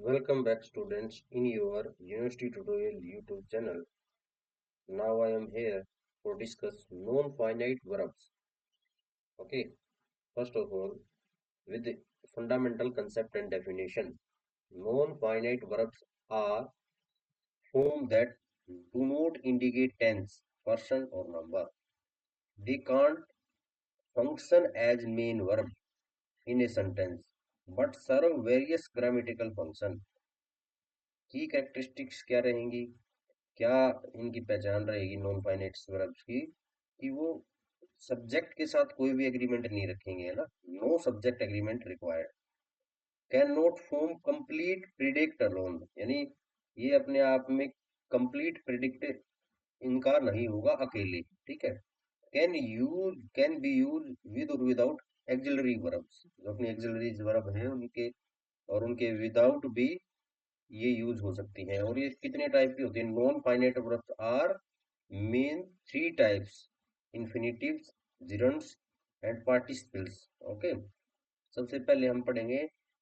Welcome back students in your University Tutorial YouTube channel. Now I am here to discuss non-finite verbs. Okay, first of all, with the fundamental concept and definition. Non-finite verbs are forms that do not indicate tense, person or number. They can't function as main verb in a sentence but serve various grammatical function. की characteristics क्या रहेंगी, क्या इनकी पहचान रहेगी non finite verbs की, कि वो सब्जेक्ट के साथ कोई भी एग्रीमेंट नहीं रखेंगे, है ना। No subject agreement required, can not form complete predict alone, यानी ये अपने आप में कंप्लीट प्रिडिक्ट इनका नहीं होगा अकेले, ठीक है। कैन बी यूज विद और विदाउट एक्सिलरी वर्ब्स, जो अपनी एक्सिलरी वर्ब हैं उनके और उनके विदाउट भी ये यूज हो सकती हैं। और ये कितने टाइप की होती है? Non finite verbs are main three types: infinitives, gerunds and participles. Okay, सबसे पहले हम पढ़ेंगे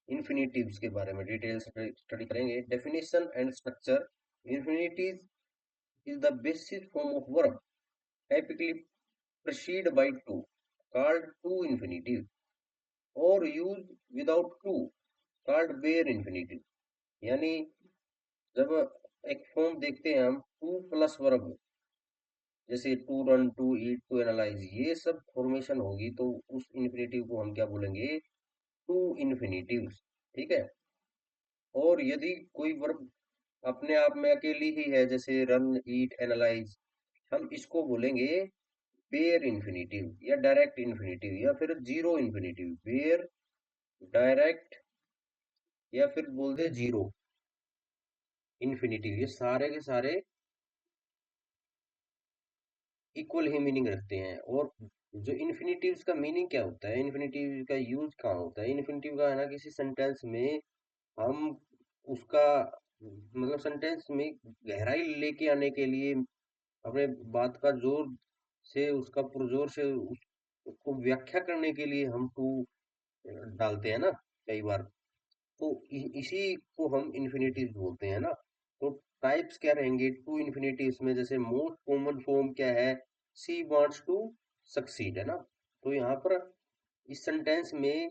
इन्फिनिटिव्स के बारे में, डिटेल स्टडी करेंगे। Definition and structure: infinitive is the basic form of verb typically preceded by to, called to infinitive, or used without to, called bare infinitive। यानी जब एक फॉर्म देखते हैं हम टू प्लस वर्ब, जैसे to run, to eat, to analyse, ये सब formation होगी तो उस इन्फिनेटिव को हम क्या बोलेंगे? टू इन्फिनेटिव, ठीक है। और यदि कोई वर्ब अपने आप में अकेली ही है, जैसे रन, ईट, एनालाइज, हम इसको बोलेंगे बेयर इन्फिनेटिव या डायरेक्ट इन्फिनेटिव या फिर जीरो इन्फिनेटिव। बेयर, डायरेक्ट या फिर बोल दे जीरो इन्फिनेटिव, ये सारे के सारे इक्वल ही मीनिंग रखते हैं। और जो इन्फिनिटिव्स का मीनिंग क्या होता है, इन्फिनिटिव का यूज कहाँ होता है? इन्फिनिटिव का है ना, किसी सेंटेंस में हम उसका मतलब सेंटेंस में गहराई लेके आने के लिए अपने बात का जोर से, उसका पुरजोर से उसको व्याख्या करने के लिए हम टू डालते हैं ना कई बार। तो इसी को हम इन्फिनिटिव बोलते हैं ना। तो टाइप्स क्या रहेंगे टू इन्फिनिटिव्स में? जैसे मोस्ट कॉमन फॉर्म क्या है? सी वांट्स टू सक्सीड, है ना। तो यहाँ पर इस सेंटेंस में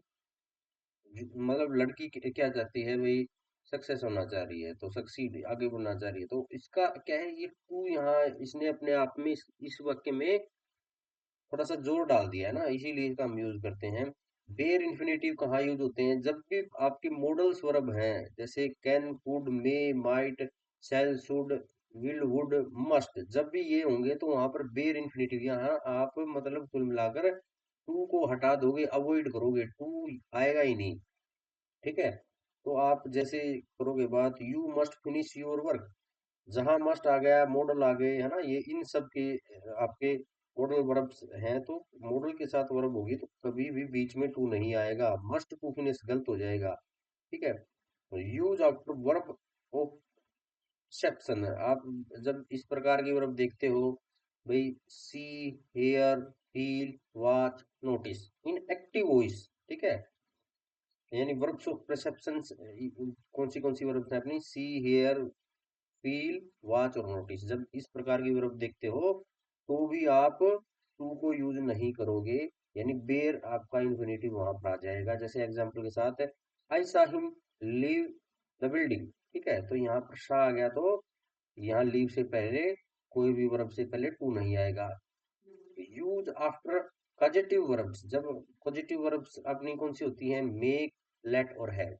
मतलब लड़की क्या चाहती है भाई? सक्सेस होना चाह रही है, तो सक्सीड, आगे बढ़ना चाह रही है। तो इसका क्या है, ये टू यहाँ इसने अपने आप में इस वाक्य में थोड़ा सा जोर डाल दिया है ना, इसीलिए इसका हम यूज करते हैं। बेयर इन्फिनेटिव कहाँ यूज होते हैं? जब भी आपके मॉडल्स वर्ब हैं, जैसे can, could, may, might, shall, should, will, would, must, जब भी ये होंगे तो वहां पर बेयर इन्फिनेटिव, यहाँ आप मतलब कुल मिलाकर टू को हटा दोगे, अवॉइड करोगे, टू आएगा ही नहीं, ठीक है। तो आप जैसे करोगे बात, you must finish your work, जहां मस्ट आ गया, मॉडल आ गए, है ना, ये इन सब के आपके मॉडल वर्ब्स हैं। तो मॉडल के साथ वर्ब होगी तो कभी भी बीच में टू नहीं आएगा, मस्ट टू फिनिश गलत हो जाएगा, ठीक है। तो use after verb of exception, आप जब इस प्रकार की वर्ब देखते हो भाई, see, hear, feel, watch, notice, in active voice, ठीक है। यानी वर्ब्स ऑफ परसेप्शन कौन सी वर्ब्स है अपनी? सी, हेयर, फील, वॉच और नोटिस। जब इस प्रकार की वर्ब देखते हो तो भी आप टू को यूज नहीं करोगे, यानी बेर आपका इन्फिनिटिव वहां पर आ जाएगा। जैसे एग्जांपल के साथ है, आई सा हिम लीव द बिल्डिंग, ठीक है। तो यहाँ पर सा आ गया तो यहाँ लीव से पहले कोई भी वर्ब से पहले टू नहीं आएगा। यूज आफ्टर पॉजिटिव वर्ब्स, जब पॉजिटिव वर्ब्स अपनी कौन सी होती हैं? मेक, लेट और हैव,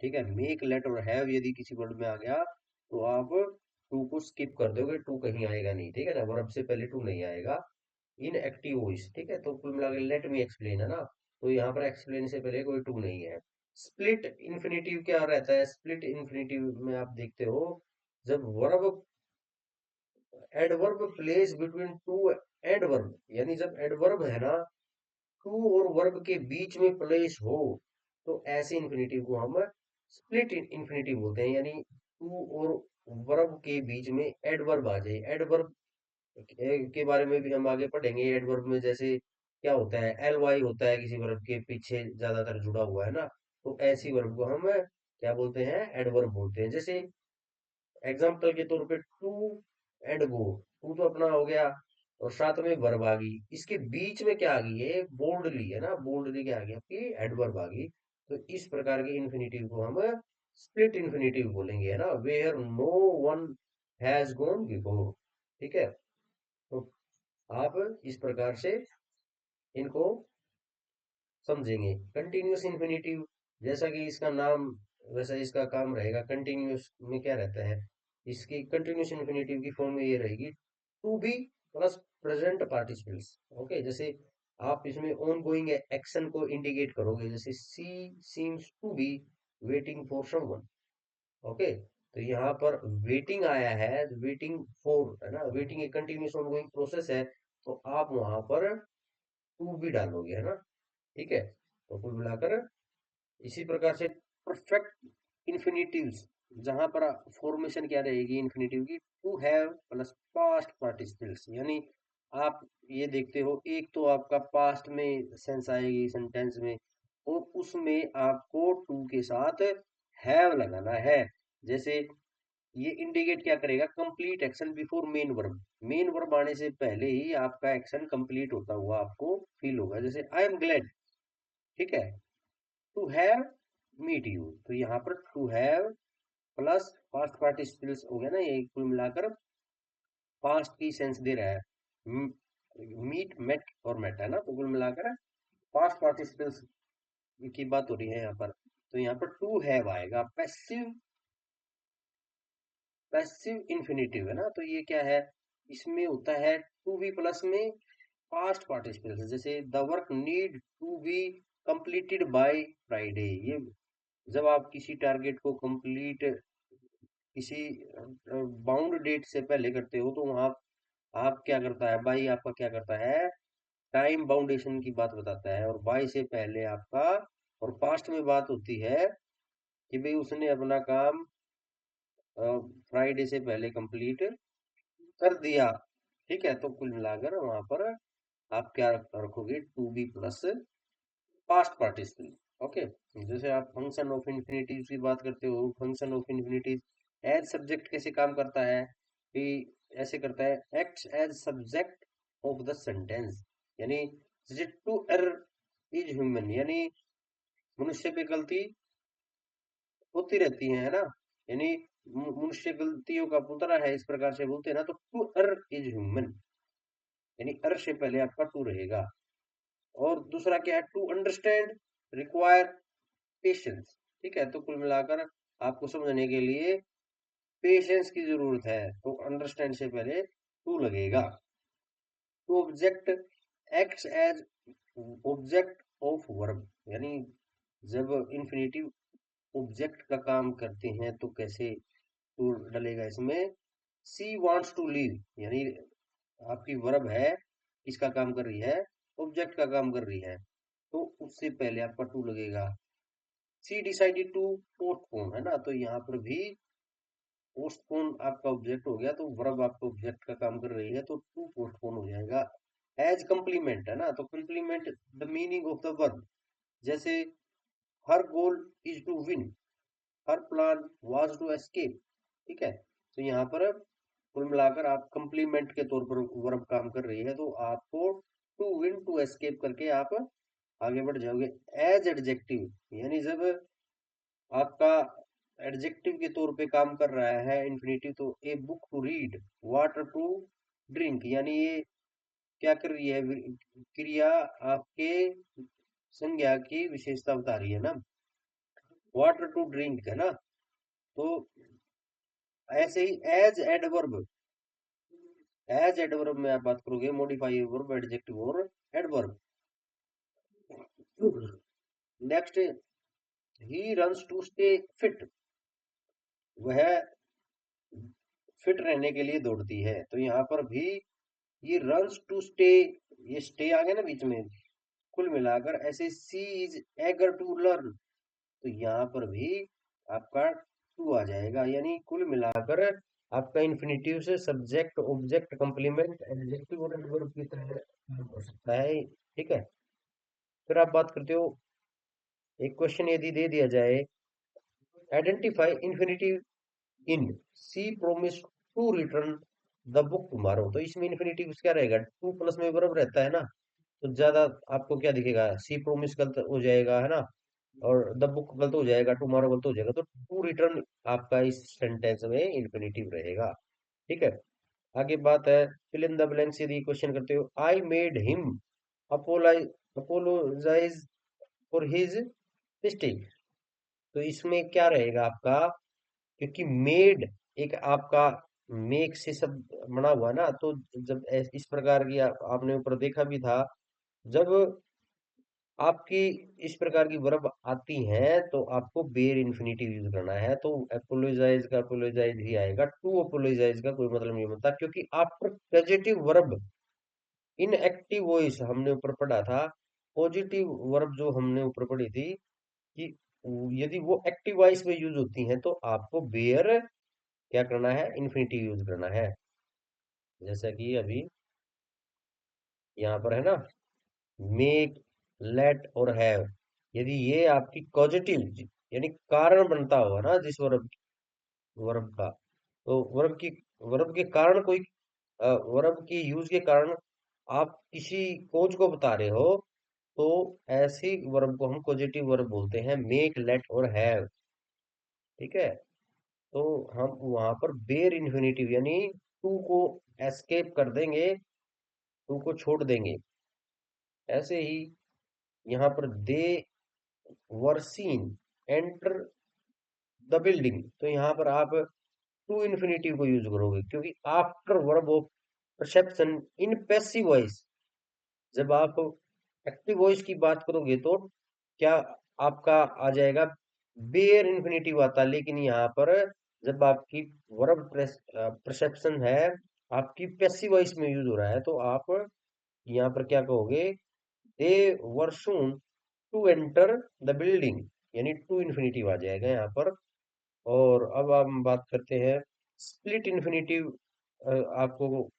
ठीक है। मेक, लेट और हैव यदि किसी वर्ड में आ गया तो आप टू को स्किप कर दोगे, टू कहीं आएगा नहीं, ठीक है ना, वर्ब से पहले टू नहीं आएगा। इन एक्टिव वॉइस, ठीक है। तो कुल मिला के लेट मी एक्सप्लेन, है ना, तो यहाँ पर एक्सप्लेन से पहले कोई टू नहीं है। स्प्लिट इन्फिनिटिव क्या रहता है? स्प्लिट इन्फिनिटिव में आप देखते हो, जब verb adverb place between two adverb, यानी जब एडवर्ब है ना टू और वर्ब के बीच में प्लेस हो, तो ऐसे इन्फिनिटिव को हम स्प्लिट इन्फिनिटिव बोलते हैं। यानी टू और वर्ब के बीच में एडवर्ब आ जाए। एडवर्ब के बारे में भी हम आगे पढ़ेंगे। एडवर्ब में जैसे क्या होता है, एल वाई होता है किसी वर्ब के पीछे ज्यादातर जुड़ा हुआ, है ना। तो ऐसी वर्ब को हम क्या बोलते हैं, एडवर्ब बोलते हैं। जैसे एग्जाम्पल के तौर पे टू एंड गो, टू तो अपना हो गया और साथ में वर्ब आ गई, इसके बीच में क्या आ गई है, बोल्डली है ना, बोल्डली क्या आ गई आपकी, एडवर्ब आ गई। तो इस प्रकार के इन्फिनेटिव को हम स्प्लिट इन्फिनेटिव बोलेंगे, है ना, where no one has gone before. ठीक है, तो आप इस प्रकार से इनको समझेंगे। कंटिन्यूअस इन्फिनेटिव, जैसा कि इसका नाम वैसा इसका काम रहेगा। कंटिन्यूअस में क्या रहता है, इसकी कंटिन्यूअस इन्फिनेटिव की फॉर्म में ये रहेगी to be plus present participles. Okay, जैसे आप इसमें ऑन गोइंग एक्शन को इंडिकेट करोगे, जैसे she seems to be waiting for someone. Okay, तो यहाँ पर वेटिंग आया है, वेटिंग फॉर है ना, वेटिंग एक कंटिन्यूअस ऑन गोइंग प्रोसेस है, तो आप वहां पर टू बी डालोगे, है ना। ठीक है, तो कुल मिलाकर इसी प्रकार से परफेक्ट इन्फिनिटिव्स, जहां पर फॉर्मेशन क्या रहेगी इन्फिनिटिव की, to have plus past participles, यानी आप ये देखते हो, एक तो आपका पास्ट में सेंस आएगी सेंटेंस में, और उसमें आपको टू के साथ हैव लगाना है। जैसे ये इंडिकेट क्या करेगा, complete action before main verb, main verb आने से पहले ही आपका एक्शन कंप्लीट होता हुआ आपको फील होगा। जैसे आई एम ग्लैड, ठीक है, टू हैव मीट यू, तो यहाँ पर to have plus past participles हो गया ना, ये कुल मिलाकर पास्ट की सेंस दे रहा है। मीट मेट और मेट है ना, तो कुल मिलाकर पास्ट पार्टिसिपल्स की बात हो रही है यहाँ पर। तो यहाँ पर टू हैव आएगा, पैसिव पैसिव इन्फिनेटिव है ना, तो ये क्या है, इसमें होता है टू बी प्लस में पास्ट पार्टिसिपल्स। जैसे the work need to be completed by Friday, ये जब आप किसी टारगेट को कंप्लीट किसी बाउंड डेट से पहले करते हो, तो वहां आप क्या करता है, बाई आपका क्या करता है, टाइम बाउंडेशन की बात बताता है, और बाई से पहले आपका, और पास्ट में बात होती है कि भाई उसने अपना काम फ्राइडे से पहले कंप्लीट कर दिया। ठीक है, तो कुल मिलाकर वहां पर आप क्या रखोगे, to be plus past participle. Okay, जैसे आप फंक्शन ऑफ इन्फिनिटीव की बात करते हो, function of infinitive as subject कैसे काम करता है कि, ऐसे करता है, acts as subject of the sentence, यानी जैसे टू एरर इज ह्यूमन, यानी मनुष्य पे गलती होती रहती है ना, यानी मनुष्य गलतियों का पुतला है, इस प्रकार से बोलते हैं ना, तो टू एरर इज ह्यूमन, यानी अर से पहले आपका टू रहेगा। और दूसरा क्या है, टू अंडरस्टैंड रिक्वायर पेशेंस। ठीक है, तो कुल मिलाकर आपको समझने के लिए पेशेंस की जरूरत है, तो अंडरस्टैंड से पहले टू लगेगा। To object acts as object of verb, यानी जब इन्फिनिटिव ऑब्जेक्ट का काम करते हैं तो कैसे टू डलेगा इसमें, सी वांट्स टू लीव, यानी आपकी वर्ब है, किसका काम कर रही है, ऑब्जेक्ट का काम कर रही है, तो उससे पहले आपका टू लगेगा। सी डिसाइडेड टू पोस्टपोन, है ना, तो यहाँ पर भी पोस्टपोन आपका ऑब्जेक्ट हो गया, तो वर्ब आपका ऑब्जेक्ट का काम कर रही है, तो टू पोस्टपोन हो जाएगा। एज कंप्लीमेंट है ना, तो complement the meaning of the verb, जैसे her goal is to win, her plan was to escape. ठीक है, तो यहाँ पर कुल मिलाकर आप कंप्लीमेंट के तौर पर वर्ब काम कर रही है, तो आपको टू विन टू एस्केप करके आप आगे बढ़ जाओगे। एज एडजेक्टिव, यानी जब आपका एडजेक्टिव के तौर पे काम कर रहा है इन्फिनिटिव, तो a book to read, water to drink, यानी ये क्या कर रही है, क्रिया आपके संज्ञा की विशेषता बता रही है ना, वाटर टू ड्रिंक है ना। तो ऐसे ही एज एडवर्ब में आप बात करोगे, मॉडिफाई वर्ब, एडजेक्टिव और adverb. Next, he runs to stay fit, वह फिट रहने के लिए दौड़ती है, तो यहाँ पर भी ये रन्स टू स्टे, ये स्टे आ गया ना बीच में, कुल मिलाकर ऐसे सी इज एगर टू लर्न, तो यहाँ पर भी आपका टू आ जाएगा, यानी कुल मिलाकर आपका इन्फिनिटिव से सब्जेक्ट ऑब्जेक्ट कंप्लीमेंट एडजेक्टिव और एडवर्ब की तरह काम कर सकता है। ठीक है, फिर आप बात करते हो, एक क्वेश्चन यदि दे दिया जाए identify infinitive in see promise to return the book tomorrow. तो इसमें इन्फिनिटिव क्या रहेगा, टू प्लस में वर्ब रहता है ना, तो ज्यादा आपको क्या दिखेगा, सी प्रोमिस गलत हो जाएगा है ना, और द बुक गलत हो जाएगा, टुमारो गलत हो जाएगा, तो टू रिटर्न आपका इस सेंटेंस में इन्फिनिटिव रहेगा। ठीक है, आगे बात है फिल इन द ब्लैंक्स। यदि क्वेश्चन करते हो, I made him apologise apologise for his mistake. तो इसमें क्या रहेगा आपका, क्योंकि मेड एक आपका मेक से सब बना हुआ ना, तो जब इस प्रकार की आपने ऊपर देखा भी था, जब आपकी इस प्रकार की वर्ब आती हैं तो आपको बेयर इन्फिनिटिव यूज करना है। तो अपोलोजाइज का अपोलोजाइज ही आएगा, टू अपोलोजाइज का कोई मतलब नहीं बनता, क्योंकि after positive verb in active voice हमने ऊपर पढ़ा था। पॉजिटिव वर्ब जो हमने ऊपर पढ़ी थी कि यदि वो एक्टिव वॉइस में यूज होती हैं तो आपको बेयर क्या करना है, इन्फिनिटिव यूज करना है। जैसा कि अभी यहाँ पर है ना, मेक, लेट और हैव, यदि ये आपकी कॉजेटिव यानी कारण बनता हुआ ना जिस वर्ब वर्ब का, तो वर्ब के कारण कोई वर्ब की यूज के कारण आप किसी कोज को बता रहे हो, तो ऐसी वर्ब को हम पॉजिटिव वर्ब बोलते हैं, मेक, लेट और हैव। ठीक है, तो हम वहां पर बेर इन्फिनिटिव यानी टू को एस्केप कर देंगे, टू को छोड़ देंगे। ऐसे ही यहाँ पर they were seen enter the building, तो यहाँ पर आप टू इन्फिनिटिव को यूज करोगे, क्योंकि after verb of perception in passive voice, जब आप एक्टिव वॉइस की बात करोगे तो क्या आपका आ जाएगा, बेयर इन्फिनिटिव आता है। लेकिन यहाँ पर जब आपकी वर्ब परसेप्शन है आपकी पैसिव वॉइस में यूज हो रहा है, तो आप यहाँ पर क्या कहोगे, they were soon to enter the building, यानी टू इन्फिनिटिव आ जाएगा यहाँ पर। और अब हम बात करते हैं स्प्लिट इन्फिनिटिव, आपको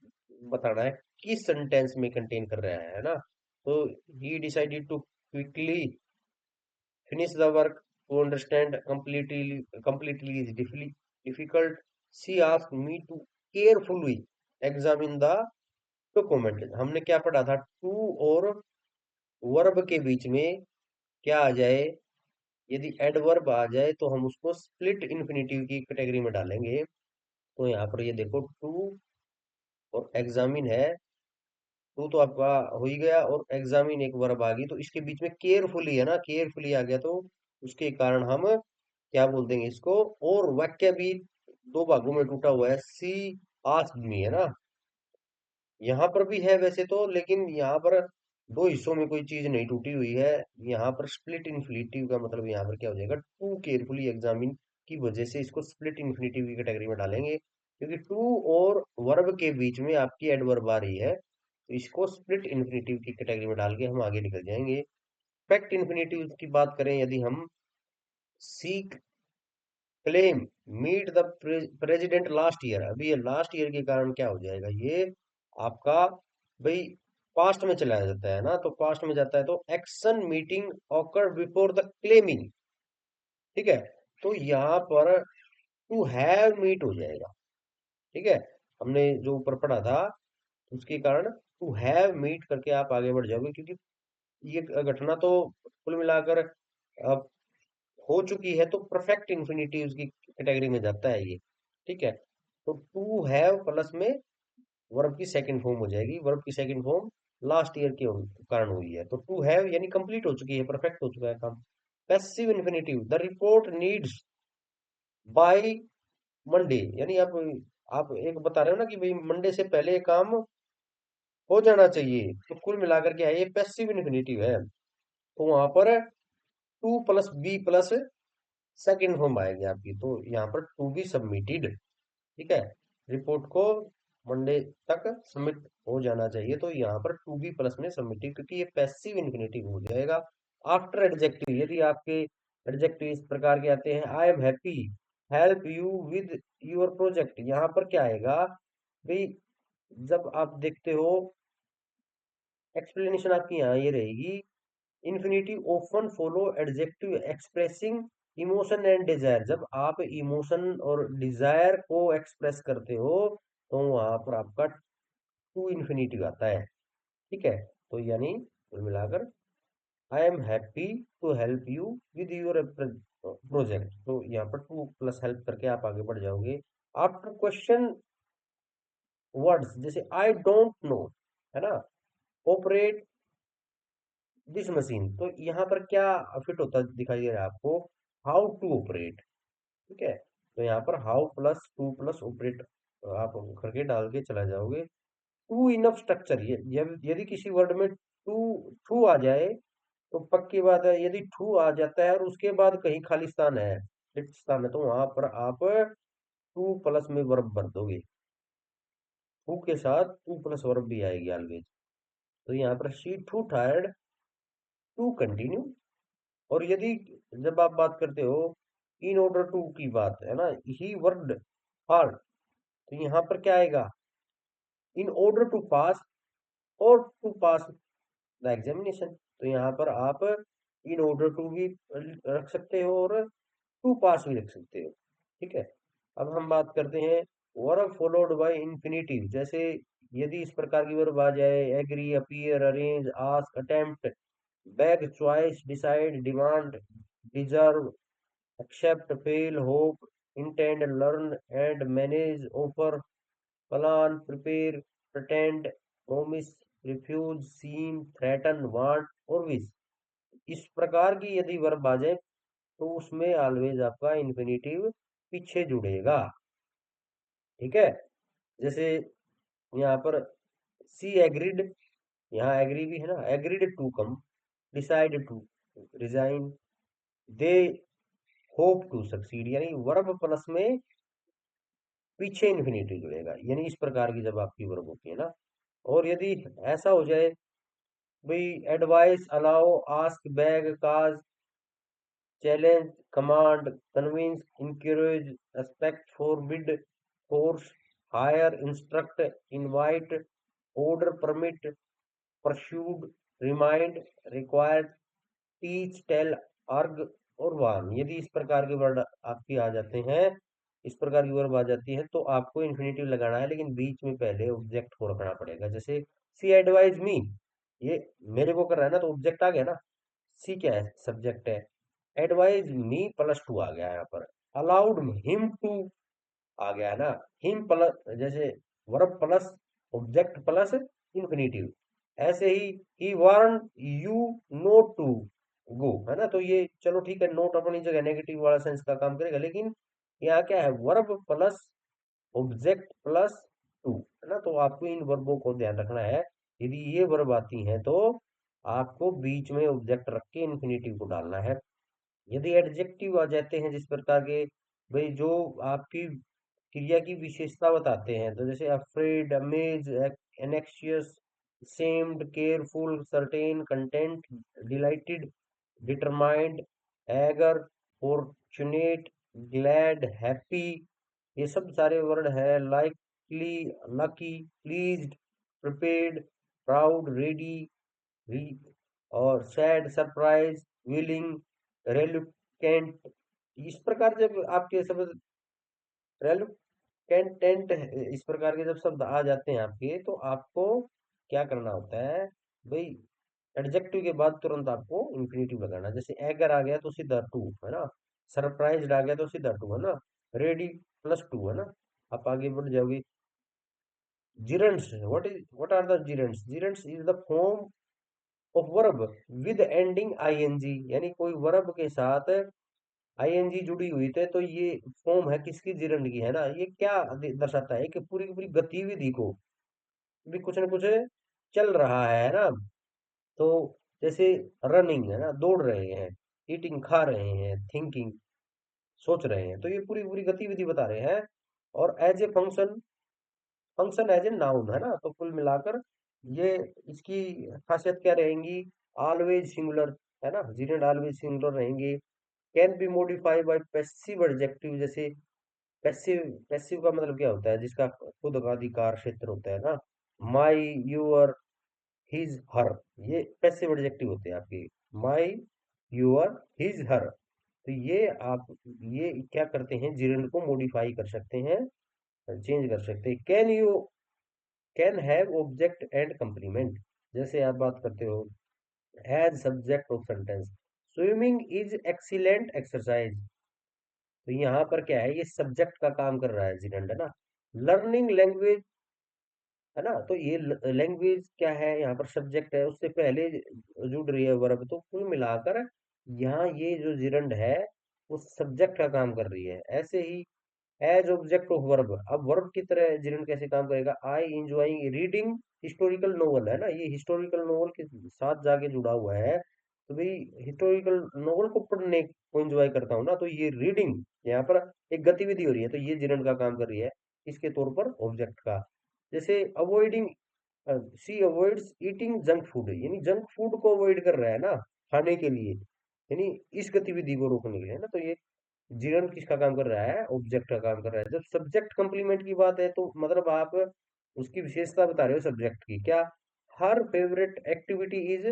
बताना है किस सेंटेंस में कंटेन कर रहा है ना। तो he decided to quickly finish the work to understand completely is difficult, she asked me to carefully examine the document. हमने क्या पढ़ा था, टू और वर्ब के बीच में क्या आ जाए, यदि एडवर्ब आ जाए तो हम उसको स्प्लिट इन्फिनिटिव की कैटेगरी में डालेंगे। तो यहाँ पर ये देखो, टू और एग्जामिन है, टू तो आपका हो ही गया और एग्जामिन एक वर्ब आ गई, तो इसके बीच में केयरफुली है ना, केयरफुली आ गया, तो उसके कारण हम क्या बोल देंगे इसको। और वाक्य भी दो भागों में टूटा हुआ है, सी आस्क्ड मी है ना, यहाँ पर भी है वैसे तो, लेकिन यहाँ पर दो हिस्सों में कोई चीज नहीं टूटी हुई है। यहाँ पर स्प्लिट इन्फिनिटिव का मतलब यहाँ पर क्या हो जाएगा, टू केयरफुली एग्जामिन की वजह से इसको स्प्लिट इन्फिनिटिव की कैटेगरी में डालेंगे, क्योंकि टू और वर्ब के बीच में आपकी एडवर्ब आ रही है, तो इसको स्प्लिट इन्फिनिटिव की कैटेगरी में डाल के हम आगे निकल जाएंगे। फैक्ट इन्फिनिटिव की बात करें, यदि हम seek, claim, meet the president last year, अभी ये लास्ट ईयर के कारण क्या हो जाएगा, ये आपका भाई पास्ट में चला जाता है ना, तो पास्ट में जाता है तो action meeting occur before the claiming. ठीक है, तो यहाँ पर टू हैव मीट हो जाएगा। ठीक है, हमने जो ऊपर पढ़ा था उसके कारण टू हैव मीट करके आप आगे बढ़ जाओगे, क्योंकि ये घटना तो कुल मिलाकर अब हो चुकी है, तो परफेक्ट इंफिनिटिव की कैटेगरी में जाता है ये। ठीक है, तो टू हैव प्लस में वर्ब की सेकंड फॉर्म हो जाएगी, वर्ब की सेकंड फॉर्म लास्ट ईयर के कारण हुई है, तो टू हैव यानी कंप्लीट हो चुकी है, परफेक्ट हो चुका है काम। Passive infinitive, the report needs by Monday, यानी आप एक बता रहे हो ना कि भाई मंडे से पहले काम हो जाना चाहिए, तो कुल मिलाकर क्या है, ये पैसिव इन्फिनिटिव है। तो वहां पर to plus be plus second form आएगी आपकी, तो यहाँ पर टू बी सबमिटेड। ठीक है, रिपोर्ट को मंडे तक सबमिट हो जाना चाहिए, तो यहाँ पर टू बी प्लस में सबमिटेड, क्योंकि ये पैसिव इन्फिनिटिव हो जाएगा। आफ्टर एडजेक्टिव, यदि आपके एडजेक्टिव इस प्रकार के आते हैं, आई am happy help you with your project, यहाँ पर क्या आएगा भाई, जब आप देखते हो एक्सप्लेनेशन आपकी यहाँ ये रहेगी, infinitive often follow adjective expressing emotion and desire, जब आप इमोशन और डिजायर को एक्सप्रेस करते हो तो वहां पर आपका टू इन्फिनिटी आता है। ठीक है, तो यानी कुल मिलाकर I am happy to help you with your project, तो यहाँ पर टू प्लस हेल्प करके आप आगे बढ़ जाओगे। आफ्टर क्वेश्चन वर्ड्स जैसे आई डोंट नो, है ना, ऑपरेट दिस मशीन, तो यहाँ पर क्या फिट होता दिखाई दे रहा है आपको, हाउ टू ऑपरेट। ठीक है, तो यहाँ पर how plus two plus operate आप करके डाल के चला जाओगे। टू इनफ स्ट्रक्चर, यदि किसी वर्ड में टू टू आ जाए तो पक्की बात है, यदि टू आ जाता है और उसके बाद कहीं खाली स्थान है, रिक्त स्थान है, तो वहां पर आप टू प्लस में वर्ब भर दोगे। टू के साथ टू प्लस वर्ब भी आएगी ऑलवेज। तो यहाँ पर she too tired to continue. और यदि जब आप बात करते हो इन ऑर्डर टू की बात है ना, ही वर्कड हार्ड, तो यहाँ पर क्या आएगा, इन ऑर्डर टू पास और टू पास द एग्जामिनेशन, तो यहाँ पर आप इन ऑर्डर टू भी रख सकते हो और टू पास भी रख सकते हो। ठीक है, अब हम बात करते हैं वर्ब फॉलोड बाय इंफिनिटिव, जैसे यदि इस प्रकार की वर्ब आ जाए, agree, appear, arrange, ask, attempt, beg, choice, decide, demand, deserve, accept, fail, hope, intend, learn and manage, offer, plan, prepare, pretend, promise, refuse, seem, threaten, want और wish, इस प्रकार की यदि वर्ब आ जाए तो उसमें ऑलवेज आपका इन्फिनिटिव पीछे जुड़ेगा। ठीक है, जैसे यहाँ पर सी एग्रीड, यहाँ एग्री भी है ना, agreed to come, decide to resign, they hope to succeed, यानी वर्ब प्लस में पीछे इन्फिनिटी जुड़ेगा, यानी इस प्रकार की जब आपकी वर्ब होती है ना। और यदि ऐसा हो जाए भाई, advice, allow, ask, beg, cause, challenge, command, convince, encourage, expect, forbid, force, hire, instruct, invite, order, permit, persuade, remind, required, teach, tell, urge और वार्न, यदि इस प्रकार के वर्ड आपके आ जाते हैं, इस प्रकार की वर्ब आ जाती है, तो आपको इन्फिनिटिव लगाना है, लेकिन बीच में पहले ऑब्जेक्ट को रखना पड़ेगा। जैसे सी एडवाइज मी, ये मेरे को कर रहा है ना, तो ऑब्जेक्ट आ गया ना, सी क्या है, सब्जेक्ट है, एडवाइज मी प्लस टू आ गया यहाँ पर, अलाउड हिम टू आ गया है ना, हिम प्लस, जैसे verb plus object plus infinitive, ऐसे ही वारन यू नोट टू गो, है ना, तो ये चलो ठीक है, नोट अपनी जगह नेगेटिव वाला सेंस का काम करेगा, लेकिन यहाँ क्या है, verb plus object plus two, है ना, तो आपको इन वर्बों को ध्यान रखना है। यदि ये वर्ब आती हैं तो आपको बीच में ऑब्जेक्ट रख के इन्फिनिटिव को डालना है। यदि एडजेक्टिव आ जाते हैं जिस प्रकार के, भाई जो आपकी क्रिया की विशेषता बताते हैं, तो जैसे afraid, amaze, anxious, ashamed, careful, certain, content, delighted, determined, eager, fortunate, glad, happy, ये सब सारे वर्ड है, likely, lucky, pleased, prepared, proud, ready, और सैड, सरप्राइज, विलिंग, रेलुकेंट, इस प्रकार जब आपके शब्द रेलुकेंटेंट, इस प्रकार के जब शब्द आ जाते हैं आपके, तो आपको क्या करना होता है भाई, एडजेक्टिव के बाद तुरंत आपको इंफिनिटिव लगाना, जैसे एगर आ गया तो सीधा टू, है ना, सरप्राइज्ड आ गया तो सीधा टू, है ना, रेडी प्लस टू, है ना, आप आगे बढ़ जाओगे। Gerunds, what are the gerunds, gerunds is the form of verb with ending ING, यानी कोई वर्ब के साथ आईएनजी जुड़ी हुई थे, तो ये फॉर्म है किसकी, जिरंड की, है ना, ये क्या दर्शाता है कि पूरी की पूरी गतिविधि को भी कुछ ना कुछ चल रहा है ना। तो जैसे रनिंग, है ना, दौड़ रहे हैं, ईटिंग, खा रहे हैं, थिंकिंग, सोच रहे हैं, तो ये पूरी पूरी गतिविधि बता रहे हैं। और as a function, function as a noun, है ना, तो कुल मिलाकर ये इसकी खासियत क्या रहेंगी, ऑलवेज सिंगुलर, है ना, जीरेंड ऑलवेज सिंगुलर रहेंगे, can be modify bye passive adjective, जैसे पैसिव, पैसिव का मतलब क्या होता है, जिसका खुद का अधिकार क्षेत्र होता है ना, माई, यूअर, हिज, हर, ये पैसिव एडजेक्टिव होते हैं आपके, माई, यूअर, हिज, हर, तो ये आप ये क्या करते हैं, जिरंड को मॉडिफाई कर सकते हैं, चेंज कर सकते हैं। Can have object and complement, जैसे आप बात करते हो as subject of sentence, swimming is excellent exercise. तो यहाँ पर क्या है, ये सब्जेक्ट का काम कर रहा है जिरंड, है ना। लर्निंग लैंग्वेज, है ना, तो ये लैंग्वेज क्या है, यहाँ पर सब्जेक्ट है, उससे पहले जुड़ रही है वर्ब, तो कुल मिलाकर यहाँ ये जो जिरंड है वो सब्जेक्ट का काम कर रही है। ऐसे ही एज ऑब्जेक्ट ऑफ वर्ब, अब वर्ब की तरह जिरंड कैसे काम करेगा, आई इंजॉइंग रीडिंग हिस्टोरिकल नोवेल, है ना, ये हिस्टोरिकल नोवेल के साथ जाके जुड़ा हुआ है। तो भाई हिस्टोरिकल नोवेल को पढ़ने को एंजॉय करता हूँ ना, तो ये रीडिंग यहाँ पर एक गतिविधि हो रही है, तो ये जिरंड का काम कर रही है इसके तौर पर ऑब्जेक्ट का। जैसे avoiding, she avoids eating junk food, यानी जंक फूड को अवॉइड कर रहा है ना खाने के लिए, यानी इस गतिविधि को रोकने के लिए, है ना। तो ये जिरंड किसका काम कर रहा है, ऑब्जेक्ट का काम कर रहा है। जब सब्जेक्ट कंप्लीमेंट की बात है तो मतलब आप उसकी विशेषता बता रहे हो सब्जेक्ट की, क्या, हर फेवरेट एक्टिविटी इज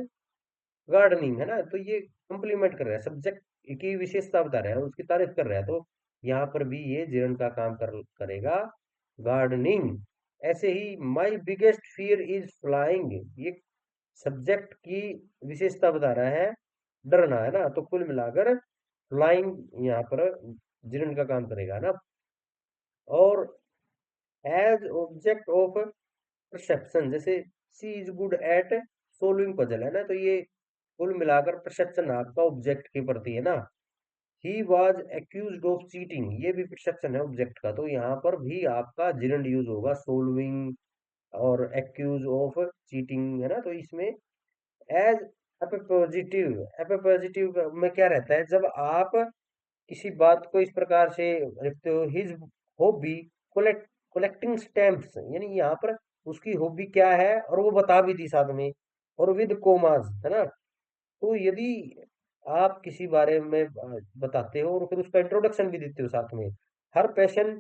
गार्डनिंग, है ना, तो ये कंप्लीमेंट कर रहा है, सब्जेक्ट की विशेषता बता रहा है, उसकी तारीफ कर रहा है, तो यहाँ पर भी ये जिरंड का काम करेगा, गार्डनिंग। ऐसे ही my biggest fear is flying, ये सब्जेक्ट की विशेषता बता रहा है, डरना, है ना, तो कुल मिलाकर फ्लाइंग यहाँ पर जिरंड का काम करेगा ना। और एज ऑब्जेक्ट ऑफ परसेप्शन, जैसे she is good at solving puzzle, है ना, तो ये कुल मिलाकर परसेप्शन आपका ऑब्जेक्ट के प्रति है ना। He was accuse of cheating, ये भी परसेप्शन है ऑब्जेक्ट का, तो यहाँ पर भी आपका जिरंड यूज होगा, सोल्विंग और एक्यूज ऑफ चीटिंग, है ना। तो इसमें एज एपिपॉजिटिव में क्या रहता है, जब आप किसी बात को इस प्रकार से रखते हो, हिज हॉबी कलेक्टिंग स्टैम्प्स, यानी यहाँ पर उसकी हॉबी क्या है और वो बता भी दी साथ में, और विद कोमास, है ना। तो यदि आप किसी बारे में बताते हो और फिर उसका इंट्रोडक्शन भी देते हो साथ में, हर पैशन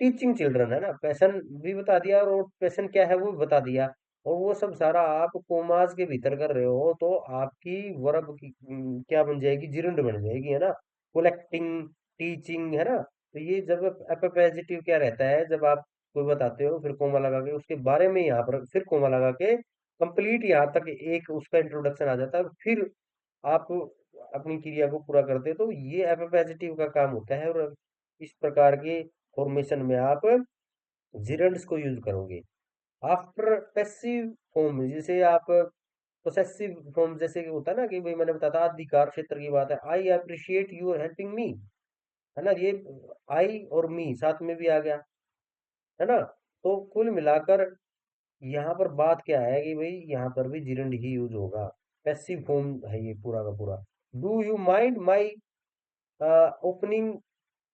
टीचिंग चिल्ड्रन, है ना, पैशन भी बता दिया और पैशन क्या है वो भी बता दिया, और वो सब सारा आप कोमास के भीतर कर रहे हो, तो आपकी वर्ब की क्या बन जाएगी, जिरंड बन जाएगी, है ना। कलेक्टिंग, टीचिंग, है ना। तो ये जब एपोजिटिव क्या रहता है, जब आप कोई बताते हो फिर कोमा लगा के उसके बारे में, यहाँ पर फिर कोमा लगा के कंप्लीट यहाँ तक एक उसका इंट्रोडक्शन आ जाता है, फिर आप अपनी क्रिया को पूरा करते हो, तो ये एपोजिटिव का काम होता है। और इस प्रकार के फॉर्मेशन में आप जिरंड्स को यूज करोगे। आफ्टर पैसिव फॉर्म, जैसे आप पोसेसिव फॉर्म, जैसे कि होता है ना कि भाई मैंने बताया था अधिकार क्षेत्र की बात है, I appreciate your helping me, है ना, ये आई और मी साथ में भी आ गया, है ना। तो कुल मिलाकर यहाँ पर बात क्या है कि भाई यहाँ पर भी जिरंड ही यूज होगा, पैसिव फॉर्म है ये पूरा का पूरा। Do you mind my opening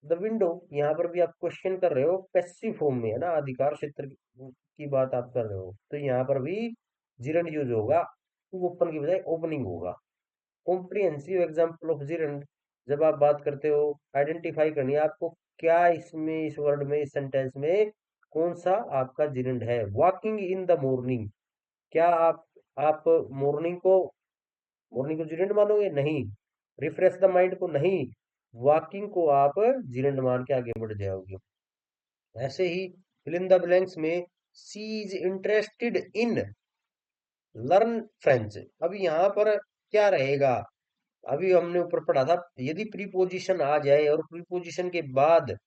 the window, यहाँ पर भी आप क्वेश्चन कर रहे हो, पैसिव फॉर्म में, है ना, अधिकार क्षेत्र की बात आप कर रहे हो, तो यहाँ पर भी जिरंड यूज होगा, ओपन की बजाय ओपनिंग होगा। कॉम्प्रिहेंसिव एग्जांपल ऑफ जिरंड, जब आप बात करते हो आइडेंटिफाई करनी है आपको, क्या इसमें, इस वर्ड में, इस सेंटेंस में कौन सा आपका जिरंड है। वॉकिंग इन द मॉर्निंग, क्या आप मॉर्निंग को जिरंड मानोगे, नहीं। रिफ्रेश द माइंड को नहीं, वॉकिंग को आप जिरंड मान के आगे बढ़ जाओगे। ऐसे ही फिल इन द ब्लैंक्स में she is interested in learn French, अब यहाँ पर क्या रहेगा, अभी हमने ऊपर पढ़ा था, यदि प्रीपोजिशन आ जाए और प्रीपोजिशन के बाद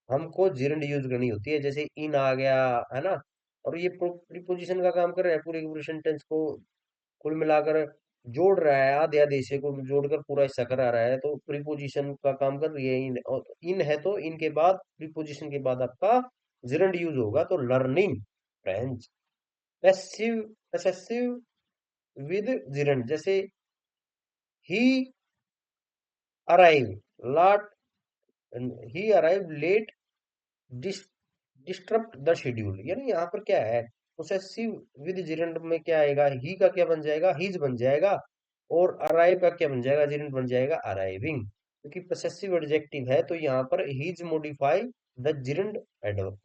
हमको जिरंड यूज करनी होती है, जैसे इन आ गया, है ना, और ये प्रीपोजिशन का काम कर रहा है, पूरे पूरे सेंटेंस को कुल मिलाकर जोड़ रहा है, आधे आधे हिस्से को जोड़कर पूरा हिस्सा करा रहा है, तो प्रीपोजिशन का काम कर रही है इन, और इन है तो इनके बाद प्रीपोजिशन के बाद आपका जिरंड यूज होगा, तो learning French. Passive possessive with gerund, जैसे he arrive lot, he arrive late, disturb the schedule, यानी यहाँ पर क्या है, पोसेसिव विद जिरंड में क्या आएगा, ही का क्या बन जाएगा, हीज बन जाएगा, और अराइव का क्या बन जाएगा, जिरंड बन जाएगा अराइविंग, क्योंकि पोसेसिव एडजेक्टिव है, तो यहाँ पर his modify the gerund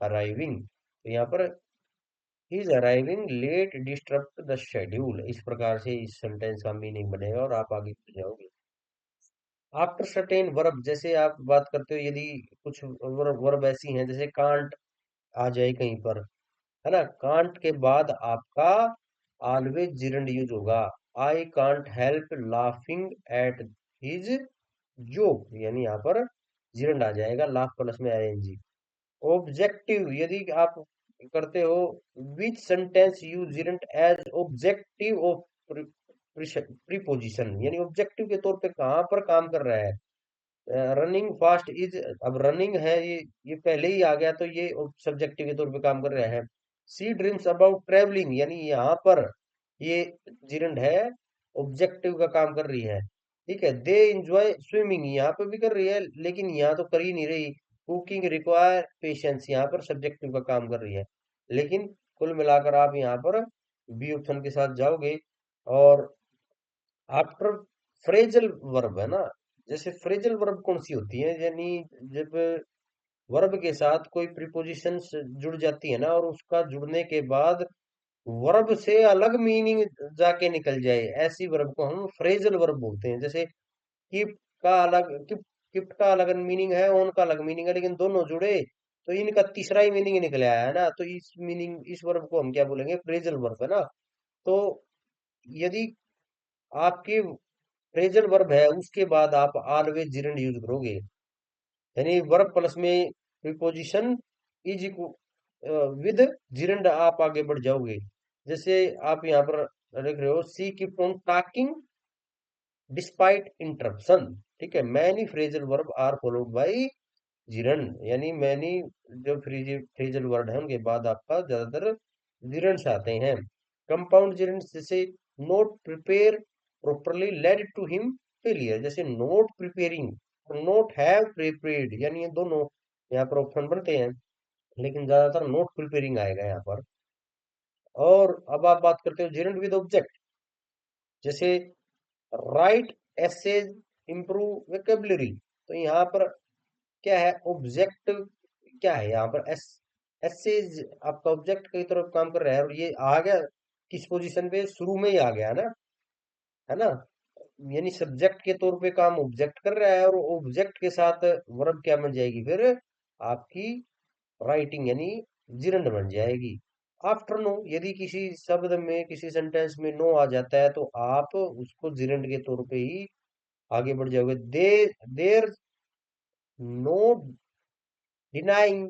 arriving, तो यहाँ पर his arriving late disturb the schedule, इस प्रकार से इस सेंटेंस का मीनिंग बनेगा और आप आगे बढ़ जाओगे। आफ्टर सर्टेन वर्ब, जैसे आप बात करते हो, यदि कुछ वर्ब ऐसी हैं जैसे कांट आ जाए कहीं पर, है ना, कांट के बाद आपका ऑलवेज जिरंड यूज होगा। I can't help laughing at his joke, यानी यहाँ पर जिरंड आ जाएगा, लाफ प्लस में आईएनजी। ऑब्जेक्टिव, यदि आप करते हो, विच sentence you जिरंट as objective of preposition, यानी ऑब्जेक्टिव के तौर पे कहाँ पर काम कर रहा है। रनिंग फास्ट इज, अब रनिंग है, ये पहले ही आ गया तो ये सब्जेक्टिव के तौर पे काम कर रहा है। सी ड्रीम्स अबाउट ट्रेवलिंग, यानी यहाँ पर ये जिरंड है, ऑब्जेक्टिव का काम कर रही है। ठीक है, दे इंजॉय स्विमिंग, यहाँ पे भी कर रही है लेकिन यहाँ तो कर ही नहीं रही। कुकिंग रिक्वायर पेशेंस, यहाँ पर सब्जेक्टिव का काम कर रही है। लेकिन कुल मिलाकर आप यहाँ पर बी ऑप्शन के साथ जाओगे। और आफ्टर फ्रेजल वर्ब है ना, जैसे फ्रेजल वर्ब कौन सी होती है, यानी जब वर्ब के साथ कोई प्रीपोजिशन जुड़ जाती है ना, और उसका जुड़ने के बाद वर्ब से अलग मीनिंग जाके निकल जाए, ऐसी वर्ब को हम फ्रेजल वर्ब बोलते हैं। जैसे कीप का अलग, कीप का अलग मीनिंग है, ओन का अलग मीनिंग है, लेकिन दोनों जुड़े तो इनका तीसरा ही मीनिंग निकल आया है ना, तो इस मीनिंग, इस वर्ब को हम क्या बोलेंगे, फ्रेजल वर्ब, है ना। तो यदि आपके फ्रेजल वर्ब है, उसके बाद आप ऑलवेज जिरंड यूज करोगे, यानी वर्ब प्लस में प्रीपोजिशन इज विद जिरंड आप आगे बढ़ जाओगे। जैसे आप यहाँ पर लिख रहे हो, she keep on talking despite interruption. ठीक है, many phrasal verb are followed by gerund, यानी मैनी जो फ्रेजल वर्ड है उनके बाद आपका ज्यादातर जिरंड्स आते हैं। कंपाउंड जिरंड्स जैसे not prepare properly led to him failure, जैसे not preparing, not have prepared, यानी ये दोनों यहाँ पर ऑप्शन बनते हैं, लेकिन ज्यादातर नोट प्रिपेयरिंग आएगा यहाँ पर। और अब आप बात करते हो जिरंड विद ऑब्जेक्ट, जैसे राइट एसेज इंप्रूव वेकेबलरी, तो यहाँ पर क्या है, ऑब्जेक्ट क्या है यहाँ पर, एसेज आपका ऑब्जेक्ट की तरफ काम कर रहा है, और ये आ गया किस पोजीशन पे, शुरू में ही आ गया है ना, यानी सब्जेक्ट के तौर पे काम ऑब्जेक्ट कर रहा है, और ऑब्जेक्ट के साथ वर्ब क्या बन जाएगी फिर, आपकी राइटिंग, यानी जिरंड बन जाएगी। आफ्टर नो, यदि किसी शब्द में, किसी सेंटेंस में नो आ जाता है, तो आप उसको जिरंड के तौर पे ही आगे बढ़ जाओगे। There no denying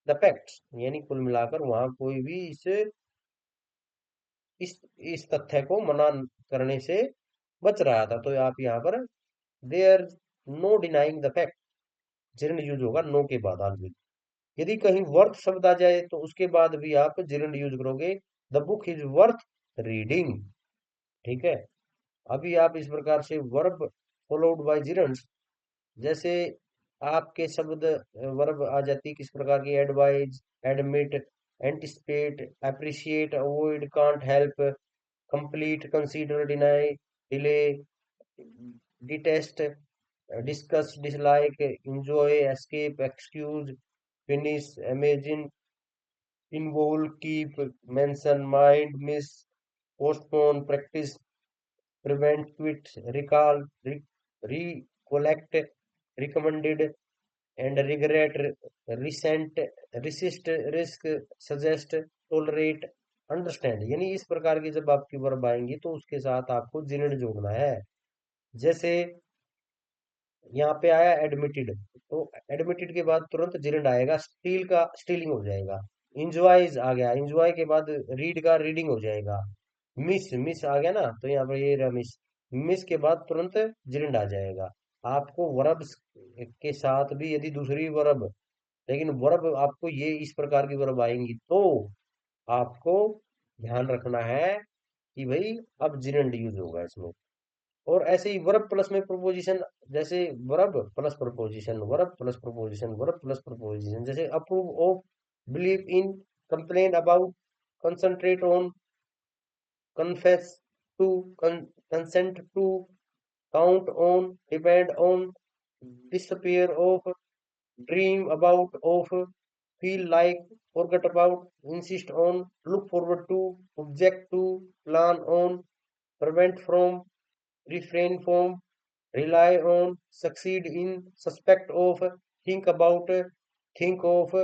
the facts, यानी कुल मिलाकर वहां कोई भी इस इस तथ्य को मना करने से बच रहा था, तो आप यहाँ पर there no denying the fact, gerund use होगा नो के बाद ऑलवेज। यदि कहीं वर्थ शब्द आ जाए तो उसके बाद भी आप जिरंड यूज करोगे, the book is worth reading. ठीक है, अभी आप इस प्रकार से वर्ब फॉलोड बाय जिरंड, जैसे आपके शब्द वर्ब आ जाती है किस प्रकार की, advise, admit, anticipate, appreciate, avoid, can't help, complete, consider, deny, delay, detest, discuss, dislike, enjoy, escape, excuse, finish, imagine, involve, keep, mention, mind, miss, postpone, practice, prevent, quit, recall, recollect, recommended, and regret, resent, resist, risk, suggest, tolerate, understand, यानी इस प्रकार की जब आपकी verb आएंगी तो उसके साथ आपको जिनेड जोड़ना है। जैसे यहाँ पे आया एडमिटेड, तो एडमिटेड के बाद तुरंत जिरेंड आएगा, स्टील का स्टीलिंग हो जाएगा। इंजॉयज आ गया, इंजॉय के बाद रीड का रीडिंग हो जाएगा। मिस, मिस आ गया ना, तो यहाँ पर ये रहा मिस, मिस के बाद तुरंत जिरेंड आ जाएगा। आपको वर्ब के साथ भी यदि दूसरी वर्ब, लेकिन वर्ब आपको ये इस प्रकार की वर्ब आएंगी तो आपको ध्यान रखना है कि भाई अब जिरेंड यूज होगा इसमें। और ऐसे ही वर्ब प्लस में प्रपोजिशन, जैसे verb plus preposition, verb plus preposition, verb plus preposition, जैसे approve of, believe in, complain about, concentrate on, confess to, consent to, count on, depend on, disappear of, dream about of, feel like, forget about, insist on, look forward to, object to, plan on, prevent from, refrain from, rely on, succeed in, suspect of, think about, think of,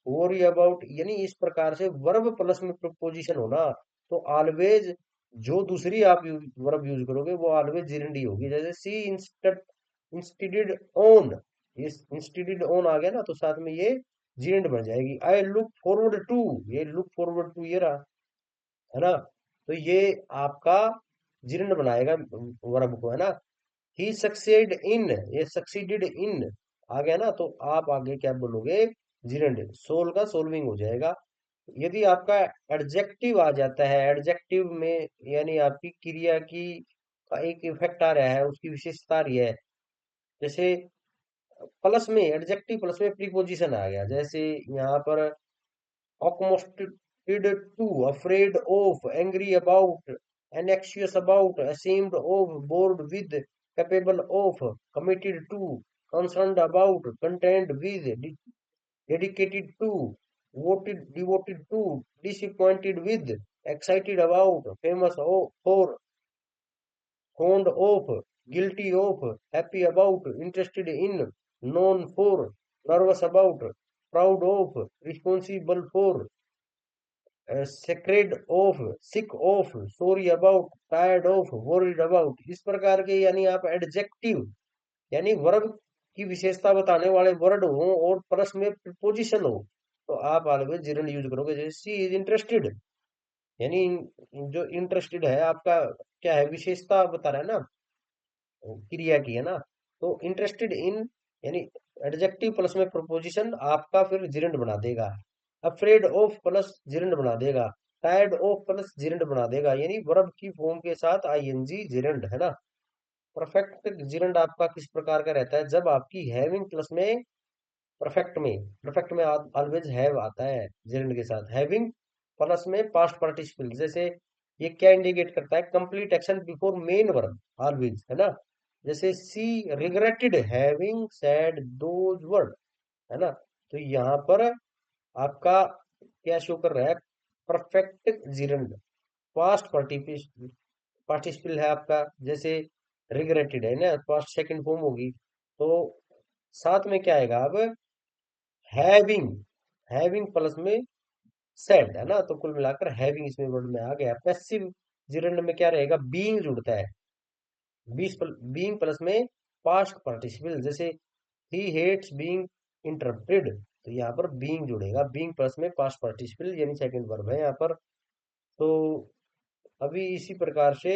worry about, यानी इस प्रकार से verb plus में preposition होना, तो always जो दूसरी आप वर्ब यूज करोगे वो ऑलवेज जिरंडी होगी। जैसे सी इंस्टेड, इंस्टेडेड ऑन, ये इंस्टेडेड ऑन आ गया ना, तो साथ में ये जिरंड बन जाएगी। आई लुक फॉरवर्ड टू, ये लुक फॉरवर्ड टू ये रहा, है ना, तो ये आपका जिरंड बनाएगा वर्ब को, है ना। ही सक्सेड इन, ये सक्सीडेड इन आ गया ना, तो आप आगे क्या बोलोगे, जिरंड, सोल का सोल्विंग हो जाएगा। यदि आपका एडजेक्टिव आ जाता है, एडजेक्टिव में यानी आपकी क्रिया की का एक इफेक्ट आ रहा है, उसकी विशेषता आ रही है, जैसे प्लस में एडजेक्टिव प्लस में प्रीपोजिशन आ गया, जैसे यहाँ पर accosted to, afraid of, angry about, anxious about, ashamed of, bored with, capable of, committed to, concerned about, content with, dedicated to, devoted to, disappointed with, excited about, famous for, fond of, guilty of, happy about, interested in, known for, nervous about, proud of, responsible for, sacred of, sick of, sorry about, tired of, worried about, इस प्रकार के यानी आप adjective यानी verb की विशेषता बताने वाले वर्ड हो और प्लस में प्रीपोजिशन हो, तो आप ऑलवेज जिरंड यूज करोगे। जैसे सी इज इंटरेस्टेड, यानी जो इंटरेस्टेड है आपका क्या है, विशेषता बता रहा है ना क्रिया की, है ना, तो इंटरेस्टेड इन यानी एडजेक्टिव प्लस में प्रपोजिशन आपका फिर जिरंड बना देगा। अफ्रेड ऑफ प्लस जिरंड बना देगा, टायर्ड ऑफ प्लस जिरंड बना देगा, यानी वर्ब की फॉर्म के साथ आईएनजी जिरंड, है ना। परफेक्ट जिरंड आपका किस प्रकार का रहता है, जब आपकी हैविंग प्लस में परफेक्ट में ऑलवेज हैव आता है जिरंड के साथ, हैविंग प्लस में पास्ट पार्टिसिपल, जैसे ये क्या इंडिकेट करता है, complete action before main verb always, है ना। जैसे she regretted having said those word, है ना, तो यहाँ पर आपका क्या शो कर रहा है, परफेक्ट जिरंड, पास्ट पार्टिसिपल है आपका, जैसे रिग्रेटेड है ना, पास्ट सेकंड फॉर्म होगी, तो साथ में क्या आएगा अब, हैविंग, हैविंग प्लस में सेड, है ना, तो कुल मिलाकर हैविंग इसमें वर्ड में आ गया। पैसिव जिरंड में क्या रहेगा, बीइंग जुड़ता है, बीइंग प्लस में पास्ट पार्टिसिपल, जैसे ही हेट्स बीइंग इंटरप्टेड, तो यहाँ पर बीइंग जुड़ेगा, बीइंग प्लस में पास्ट पार्टिसिपल यानी सेकंड वर्ब है यहाँ पर। तो अभी इसी प्रकार से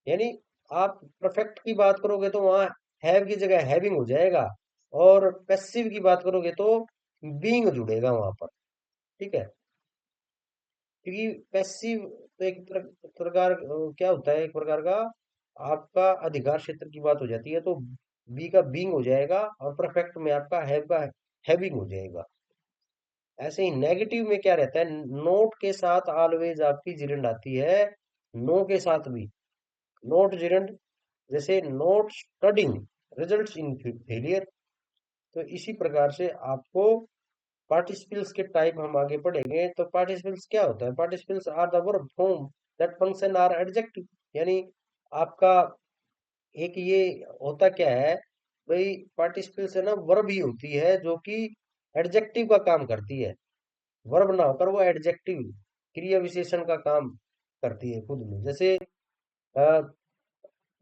यानी आप परफेक्ट की बात करोगे तो वहां हैव की जगह हैविंग हो जाएगा, और पैसिव की बात करोगे तो बीइंग जुड़ेगा वहां पर, ठीक है। क्योंकि पैसिव तो एक प्रकार क्या होता है, एक प्रकार का आपका अधिकार क्षेत्र की बात हो जाती है, तो बी का बीइंग हो जाएगा और परफेक्ट में आपका हैव का हैविंग हो जाएगा। ऐसे ही नेगेटिव में क्या रहता है, नोट के साथ ऑलवेज आपकी जिरंड आती है, नो के साथ भी नोट जिरंड, जैसे note studying results in failure. तो इसी प्रकार से आपको पार्टिसिपल्स के टाइप हम आगे पढ़ेंगे। तो पार्टिसिपल्स क्या होता है, participles are the verb form that function are adjective, यानी आपका एक ये होता क्या है भाई, पार्टिसिपल्स है ना, वर्ब ही होती है जो कि एडजेक्टिव का काम करती है, वर्ब ना होकर वो एडजेक्टिव क्रिया विशेषण का काम करती है खुद में। जैसे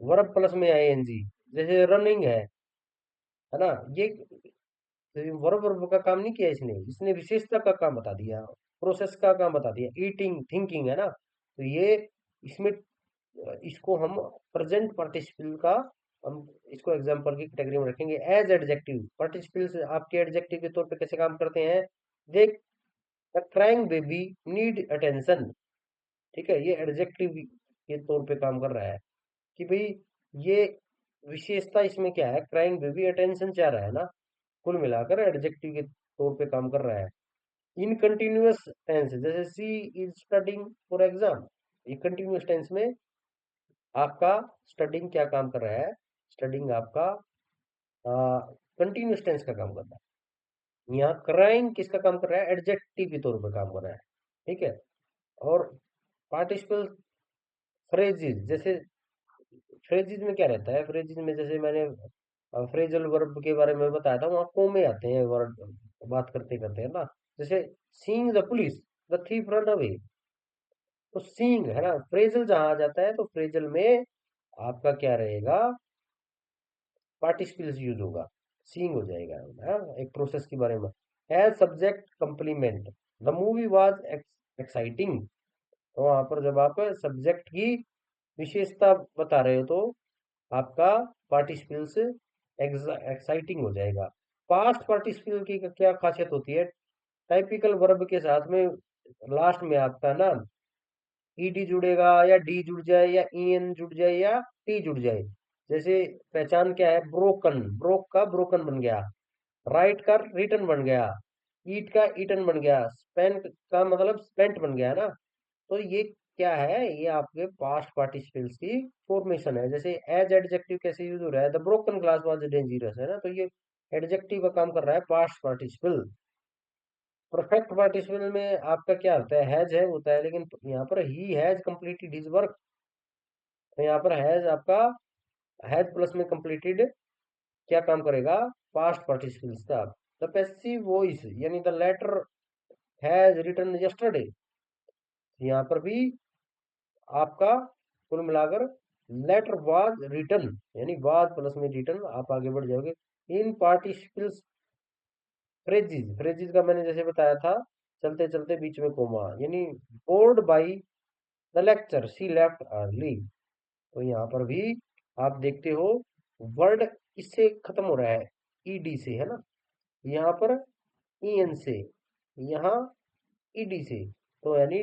वर्ब प्लस में आईएनजी, जैसे रनिंग है ना, ये वर्ब वर्ब का काम नहीं किया इसने, इसने विशेषता का काम बता दिया, प्रोसेस का काम बता दिया, ईटिंग थिंकिंग, है ना, तो ये इसमें इसको हम प्रेजेंट पार्टिसिपल का हम इसको एग्जांपल की कैटेगरी में रखेंगे। एज एडजेक्टिव पार्टिसिपल्स आपके एडजेक्टिव के तौर पे कैसे काम करते हैं, देख the crying baby need attention, ठीक है, ये एडजेक्टिव के तौर पे काम कर रहा है कि भाई ये विशेषता इसमें क्या है, क्राइंग बेबी अटेंशन चाह रहा है ना, कुल मिलाकर एडजेक्टिव के तौर पे काम कर रहा है। इन कंटिन्यूअस टेंस, जैसे she is studying for exam, ये कंटिन्यूअस टेंस में आपका स्टडिंग क्या काम कर रहा है, स्टडिंग आपका कंटिन्यूअस टेंस का काम कर रहा है। यहाँ क्राइंग किसका काम कर रहा है, एडजेक्टिव के तौर पे काम कर रहा है, ठीक है। और पार्टिसिपल फ्रेजेस, जैसे फ्रेजिज में क्या रहता है, फ्रेजिज में जैसे मैंने फ्रेजल वर्ब के बारे में बताया था, वहां कोमे आते हैं वर्ड बात करते करते, है ना। जैसे seeing the police, the thief run away, तो सीइंग है ना, फ्रेजल जहां आ जाता है तो फ्रेजल में आपका क्या रहेगा, पार्टिसिपल्स यूज होगा, सीइंग हो जाएगा, है ना? एक प्रोसेस के बारे में। As subject complement, the movie was exciting, तो वहां पर जब आप सब्जेक्ट की विशेषता बता रहे हो तो आपका पार्टिसिपल्स एक्साइटिंग हो जाएगा। पास्ट पार्टिसिपल की क्या खासियत होती है, टाइपिकल वर्ब के साथ में लास्ट में आपका ना ईडी जुड़ेगा, या डी जुड़ जाए, या ईएन जुड़ जाए, या टी जुड़ जाए। जैसे पहचान क्या है, ब्रोकन, ब्रोक का ब्रोकन बन गया, राइट का रिटर्न बन गया, ईट का ईटन बन गया, स्पेंट का मतलब स्पेंट बन गया ना। तो ये क्या है, ये आपके पास्ट पार्टिसिपल्स की फॉर्मेशन है। जैसे एज एडजेक्टिव कैसे यूज हो रहा है, the broken glass was dangerous, है ना, तो ये एडजेक्टिव का काम कर रहा है पास्ट पार्टिसिपल। परफेक्ट पार्टिसिपल में आपका क्या होता है, हैज है होता है, लेकिन यहाँ पर he has completed his work, तो यहाँ पर हैज आपका, हैज प्लस में कंप्लीटेड क्या काम करेगा, पास्ट पार्टिसिपल्स का। द पैसिव वॉइस यानी the letter has written yesterday, यहाँ पर भी आपका कुल मिलाकर लेटर वाज रिटन, यानी वाज प्लस में रिटन, आप आगे बढ़ जाओगे। इन पार्टिसिपल्स फ्रेजिज, फ्रेजिज का मैंने जैसे बताया था, चलते चलते बीच में कोमा, यानी board by the lecture she left early, तो यहाँ पर भी आप देखते हो वर्ड किससे खत्म हो रहा है, ईडी से, है ना, यहाँ पर ईएन से, यहाँ ईडी से, तो यानी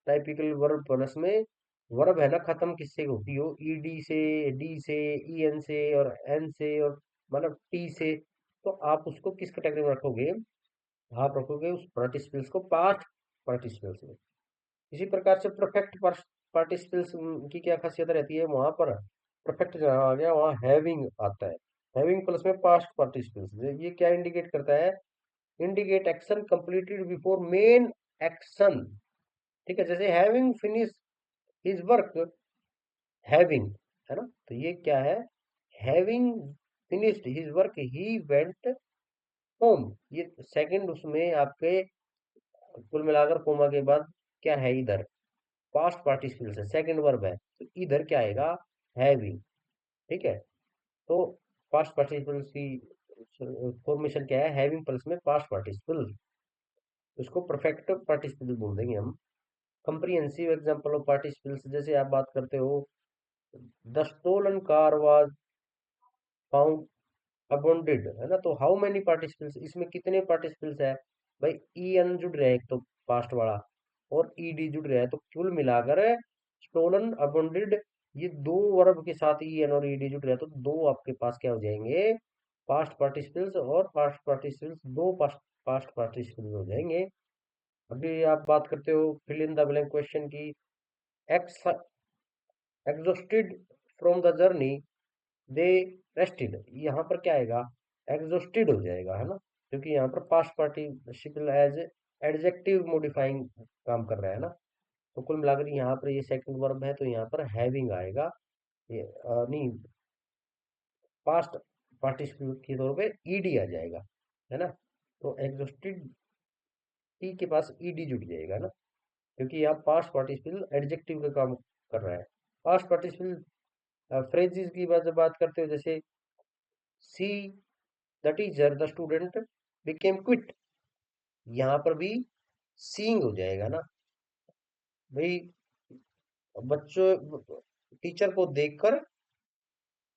टाइपिकल वर्ब प्लस में वर्ब है ना, खत्म किससे होती हो, ईडी से, डी से, ईएन से, और एन से, और मतलब टी से, तो आप उसको किस कैटेगरी में रखोगे, आप रखोगे उस पार्टिसिपल्स को पास्ट पार्टिसिपल्स में। इसी प्रकार से परफेक्ट पार्टिसिपल्स की क्या खासियत रहती है, वहां पर परफेक्ट जहाँ आ गया वहां हैविंग आता है, हैविंग प्लस में पास्ट पार्टिसिपल्स, ये क्या इंडिकेट करता है, indicate action completed before main action, ठीक है। जैसे having finish his work, having, है ना, तो ये क्या है, having finished his work he went home, ये सेकंड उसमें आपके कुल मिलाकर कोमा के बाद क्या है इधर, पास्ट पार्टिसिपल है, सेकंड वर्ब है, तो इधर क्या आएगा, हैविंग, ठीक है। तो पास्ट पार्टिसिपल की फॉर्मेशन क्या है, हैविंग प्लस में पास्ट पार्टिसिपल, उसको परफेक्ट पार्टिसिपल बोल देंगे हम। कंप्रिहेंसिव एग्जांपल ऑफ पार्टिसिपल्स, जैसे आप बात करते हो, the stolen car was found abandoned, है ना, तो हाउ मेनी पार्टिसिपल्स, इसमें कितने पार्टिसिपल्स है भाई, ई एन जुड़ रहे हैं एक तो पास्ट वाला, और ई डी जुड़ रहा है, तो कुल मिलाकर स्टोलन अबॉन्डेड, ये दो वर्ब के साथ ई एन और ई डी जुड़ रहा है, तो दो आपके पास क्या हो जाएंगे, पास्ट पार्टिसिपल्स, और पास्ट पार्टिसिपल्स दो पास्ट पार्टिसिपल्स हो जाएंगे। अभी आप बात करते हो fill in the blank question की, ex exhausted from the journey they rested, यहाँ पर क्या आएगा, एग्जॉस्टेड हो जाएगा, है ना, क्योंकि यहाँ पर past participle as adjective modifying काम कर रहा है ना। तो कुल मिलाकर यहाँ पर ये सेकंड वर्ब है, तो यहाँ पर हैविंग आएगा, ये नहीं, पास्ट पार्टिसिपल के तौर पे ईडी आ जाएगा, है ना। तो एग्जॉस्टेड टी के पास ईडी जुड़ जाएगा ना, क्योंकि यहाँ पास्ट पार्टिसिपल एडजेक्टिव का काम कर रहा है। पास्ट पार्टिसिपल फ्रेजेस की जब बात करते हो, जैसे see the teacher the student became quit, यहाँ पर भी सीइंग हो जाएगा ना भाई, बच्चों टीचर को देखकर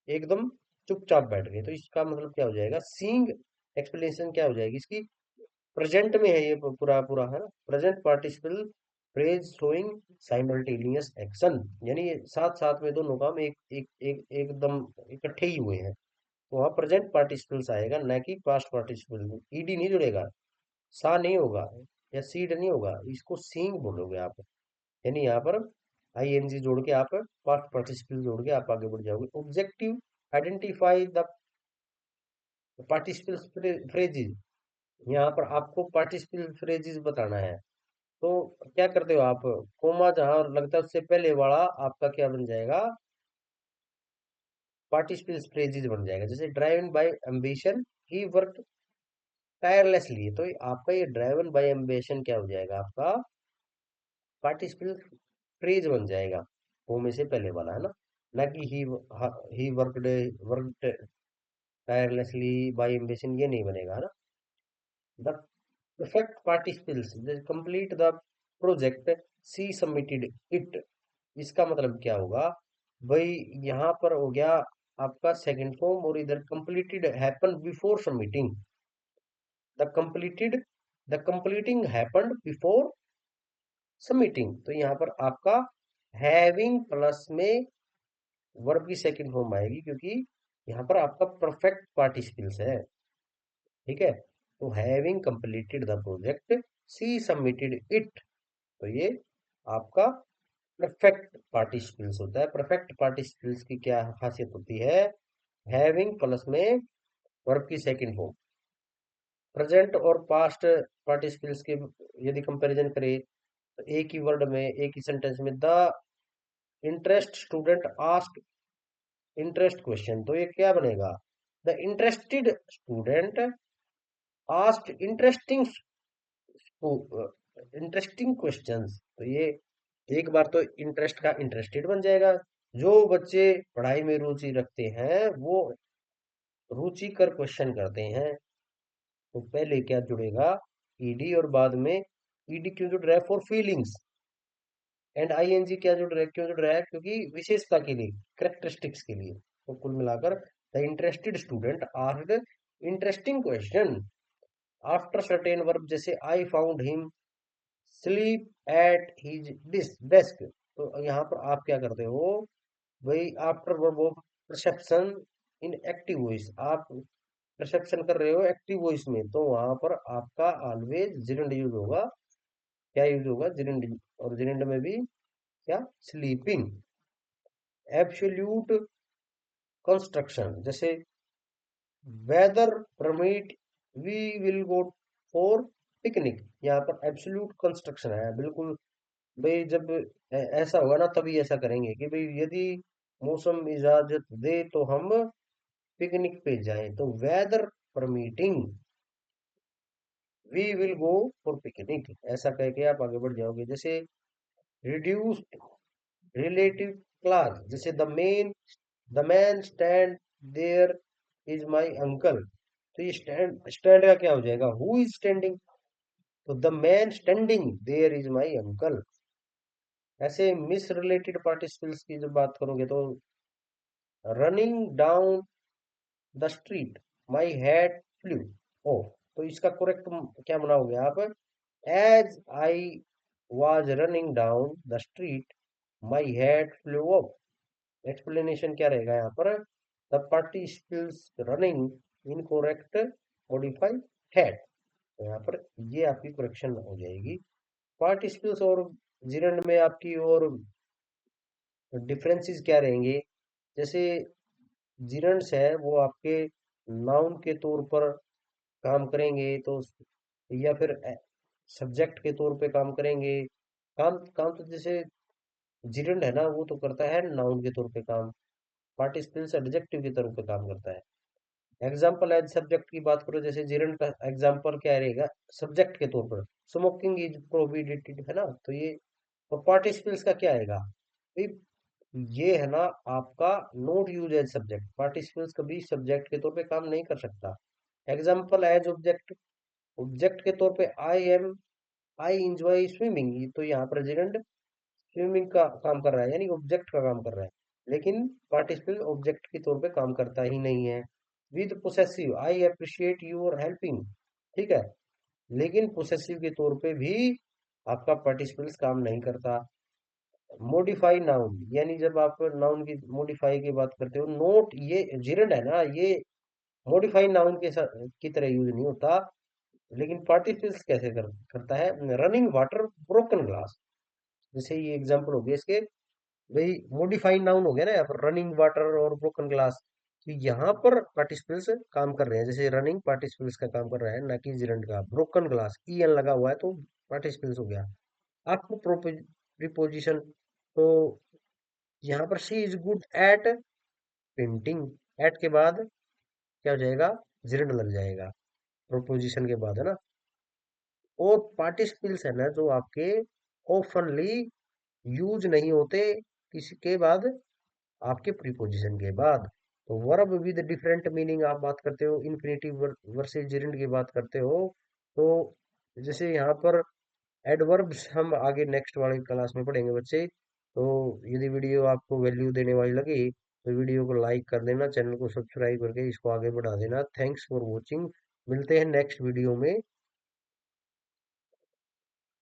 एकदम चुपचाप बैठ गए, तो इसका मतलब क्या हो जाएगा, सीइंग एक्सप्लेनेशन क्या हो जाएगी इसकी, प्रेजेंट में है ये पूरा पूरा, है ना, present participle phrase showing simultaneous action, यानी ये साथ साथ में दोनों काम एक एक एक एकदम इकट्ठे ही हुए हैं, तो वहाँ प्रेजेंट पार्टिसिपल्स आएगा, ना कि पास्ट पार्टिसिपल, ईडी नहीं जुड़ेगा, सा नहीं होगा, या सीड नहीं होगा, इसको सींग बोलोगे आप, यानी यहाँ पर आईएनजी जोड़ के आप पास्ट पार्टिसिपल जोड़ के आप आगे बढ़ जाओगे। Objective identify the participle phrases, यहाँ पर आपको पार्टिसिपल फ्रेजेस बताना है, तो क्या करते हो आप, कोमा जहां लगता है उससे पहले वाला आपका क्या बन जाएगा, पार्टिसिपल्स फ्रेजेस बन जाएगा। जैसे driven by ambition he work tirelessly, तो आपका ये ड्राइवन बाय एम्बिशन क्या हो जाएगा, आपका पार्टिसिपल फ्रेज बन जाएगा, वो में से पहले वाला है ना कि he worked tirelessly by ambition, ये नहीं बनेगा, है ना। The perfect participles they complete the project, she submitted it, इसका मतलब क्या होगा भाई, यहाँ पर हो गया आपका सेकंड फॉर्म, और इधर completed happen before submitting, the completed the completing happen before submitting, तो यहाँ पर आपका हैविंग प्लस में वर्ब की सेकंड फॉर्म आएगी, क्योंकि यहाँ पर आपका परफेक्ट पार्टिसिपल्स है, ठीक है। तो having completed the project, she submitted it, तो ये आपका परफेक्ट पार्टिसिपल्स होता है। परफेक्ट पार्टिसिपल्स की क्या खासियत होती है, हैविंग प्लस में वर्ब की सेकंड फॉर्म। प्रेजेंट और पास्ट पार्टिसिपल्स के यदि कंपैरिजन करें, तो एक ही वर्ड में, एक ही सेंटेंस में, the interest student ask interest question, तो ये क्या बनेगा, the interested student ask interesting questions, तो ये एक बार तो इंटरेस्ट का इंटरेस्टेड बन जाएगा, जो बच्चे पढ़ाई में रुचि रखते हैं वो रुचिकर क्वेश्चन करते हैं, तो पहले क्या जुड़ेगा, ईडी, और बाद में ईडी क्यों जुड़ रहा है, फॉर फीलिंग्स, एंड आईएनजी क्या जुड़ रहा है, क्यों जुड़ रहा है, क्योंकि विशेषता के लिए, करेक्टरिस्टिक्स के लिए, तो कुल मिलाकर the interested student asked interesting question after certain verb, जैसे I found him sleep at his desk, तो यहाँ पर आप क्या करते हो भाई, after verb of perception in active voice, आप परसेप्शन कर रहे हो एक्टिव वॉइस में, तो वहां पर आपका ऑलवेज जिरंड यूज होगा, क्या यूज होगा, जिरंड, और जिरंड में भी क्या, स्लीपिंग। एब्सोल्यूट कंस्ट्रक्शन, जैसे weather permit we will go for picnic, यहाँ पर एब्सोल्यूट कंस्ट्रक्शन है, बिल्कुल भाई, जब ऐसा होगा ना तभी ऐसा करेंगे, कि भाई यदि मौसम इजाजत दे तो हम पिकनिक पे जाएं, तो weather permitting we will go for picnic, ऐसा कह के आप आगे बढ़ जाओगे। जैसे रिड्यूस रिलेटिव क्लास, जैसे the man stand there is my uncle, तो ये स्टैंड स्टैंड का क्या हो जाएगा, हु इज स्टैंडिंग, तो the man standing there is my uncle. ऐसे मिस रिलेटेड पार्टिसिपल्स की जब बात करोगे, तो running down the street my head flew off, तो इसका करेक्ट क्या बनाओगे आप, as I was running down the street my head flew off, explanation क्या रहेगा यहाँ पर, the participles running incorrect modify head, तो यहाँ पर ये आपकी करेक्शन हो जाएगी। पार्टिसिपल्स और जिरंड में आपकी और डिफरेंसेस क्या रहेंगे, जैसे जिरंड्स है वो आपके नाउन के तौर पर काम करेंगे, तो या फिर सब्जेक्ट के तौर पे काम करेंगे, काम काम तो जैसे जिरंड है ना, वो तो करता है नाउन के तौर पे काम, पार्टिसिपल्स एडजेक्टिव के तौर पे काम करता है। एग्जाम्पल एज सब्जेक्ट की बात करो, जैसे जिरंड का एग्जाम्पल क्या रहेगा, सब्जेक्ट के तौर पर स्मोकिंग इज प्रोहिबिटेड, है ना, तो ये, और पार्टिसिपल्स का क्या आएगा, ये है ना आपका note use as subject, participles कभी सब्जेक्ट के तौर पे काम नहीं कर सकता। एग्जाम्पल एज ऑब्जेक्ट, ऑब्जेक्ट के तौर पे आई इंजॉय स्विमिंग, तो यहाँ पर जिरंड स्विमिंग का काम कर रहा है, यानी ऑब्जेक्ट का काम कर रहा है, लेकिन पार्टिसिपल ऑब्जेक्ट के तौर पे काम करता ही नहीं है। With possessive I appreciate your helping, ठीक है, लेकिन पोसेसिव के तौर पे भी आपका पार्टिसिपल्स काम नहीं करता। मॉडिफाई नाउन, यानी जब आप नाउन की मॉडिफाई की बात करते हो, नोट ये जिरंड है ना, ये मॉडिफाई नाउन के साथ की तरह यूज नहीं होता, लेकिन पार्टिसिपल्स कैसे करता है, रनिंग वाटर ब्रोकन ग्लास, जैसे ये एग्जांपल हो गया इसके, भाई मॉडिफाइड नाउन हो गया ना यहाँ पर, रनिंग वाटर और ब्रोकन ग्लास, तो यहाँ पर पार्टिसिपल्स काम कर रहे हैं, जैसे रनिंग पार्टिसिपल्स का काम कर रहा है, ना कि जिरंड का। ब्रोकन ग्लास ई एन लगा हुआ है, तो पार्टिसिपल्स हो गया। आपको प्रिपोजिशन, तो यहाँ पर she is good at painting. At के बाद क्या हो जाएगा, जिरंड लग जाएगा, प्रोपोजिशन के बाद, है ना। और पार्टिसिपल्स है ना जो आपके ऑफनली यूज नहीं होते किसी के बाद, आपके प्रीपोजिशन के बाद। तो वर्ब विद डिफरेंट मीनिंग आप बात करते हो, इन्फिनेटिव वर्सेस जेरेंड की बात करते हो, तो जैसे यहाँ पर एडवर्ब्स हम आगे नेक्स्ट वाली क्लास में पढ़ेंगे बच्चे। तो यदि वीडियो आपको वैल्यू देने वाली लगी तो वीडियो को लाइक कर देना, चैनल को सब्सक्राइब करके इसको आगे बढ़ा देना। Thanks for watching. मिलते हैं नेक्स्ट वीडियो में।